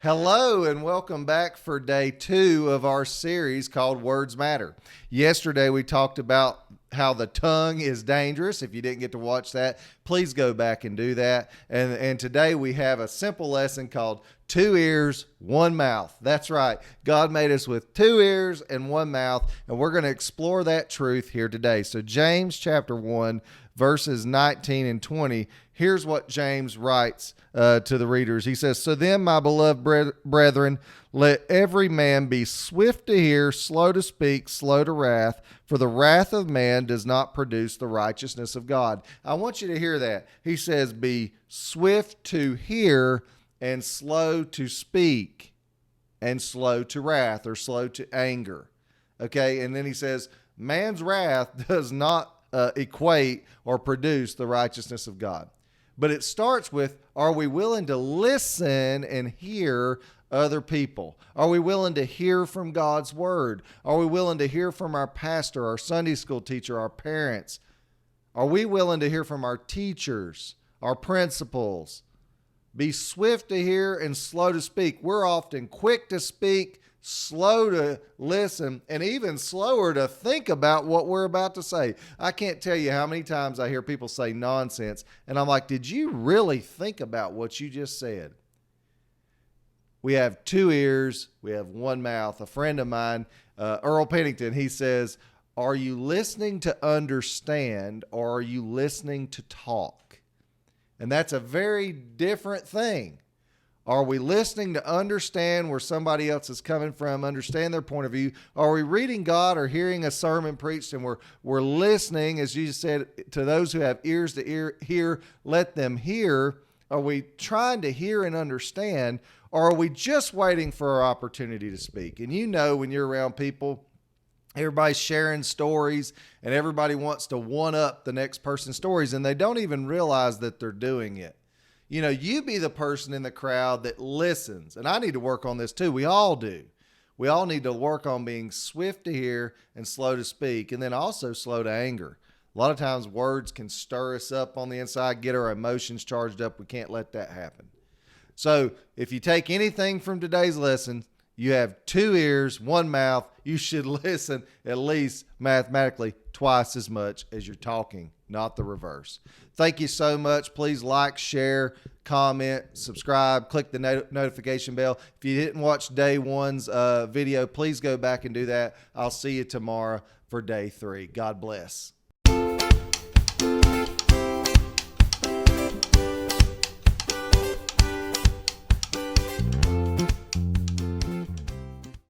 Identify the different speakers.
Speaker 1: Hello and welcome back for day 2 of our series called Words Matter. Yesterday we talked about how the tongue is dangerous. If you didn't get to watch that, please go back and do that. And today we have a simple lesson called 2 ears, 1 mouth. That's right. God made us with 2 ears and 1 mouth, and we're going to explore that truth here today. So James chapter 1, verses 19 and 20, here's what James writes to the readers. He says, "So then, my beloved brethren, let every man be swift to hear, slow to speak, slow to wrath, for the wrath of man does not produce the righteousness of God." I want you to hear that. He says, be swift to hear and slow to speak and slow to wrath or slow to anger. Okay, and then he says, man's wrath does not equate or produce the righteousness of God. But it starts with, are we willing to listen and hear other people? Are we willing to hear from God's word? Are we willing to hear from our pastor, our Sunday school teacher, our parents? Are we willing to hear from our teachers, our principals? Be swift to hear and slow to speak. We're often quick to speak, slow to listen, and even slower to think about what we're about to say. I can't tell you how many times I hear people say nonsense, and I'm like, did you really think about what you just said? We have 2 ears, we have 1 mouth. A friend of mine, Earl Pennington, he says, are you listening to understand or are you listening to talk? And that's a very different thing. Are we listening to understand where somebody else is coming from, understand their point of view? Are we reading God or hearing a sermon preached and we're listening, as Jesus said, to those who have ears to hear, let them hear? Are we trying to hear and understand, or are we just waiting for our opportunity to speak? And you know, when you're around people, everybody's sharing stories and everybody wants to one up the next person's stories, and they don't even realize that they're doing it. You know, you be the person in the crowd that listens. And I need to work on this too. We all do. We all need to work on being swift to hear and slow to speak, and then also slow to anger. A lot of times words can stir us up on the inside, get our emotions charged up. We can't let that happen. So if you take anything from today's lesson, you have 2 ears, 1 mouth. You should listen at least mathematically twice as much as you're talking, not the reverse. Thank you so much. Please like, share, comment, subscribe, click the notification bell. If you didn't watch day 1's video, please go back and do that. I'll see you tomorrow for day 3. God bless.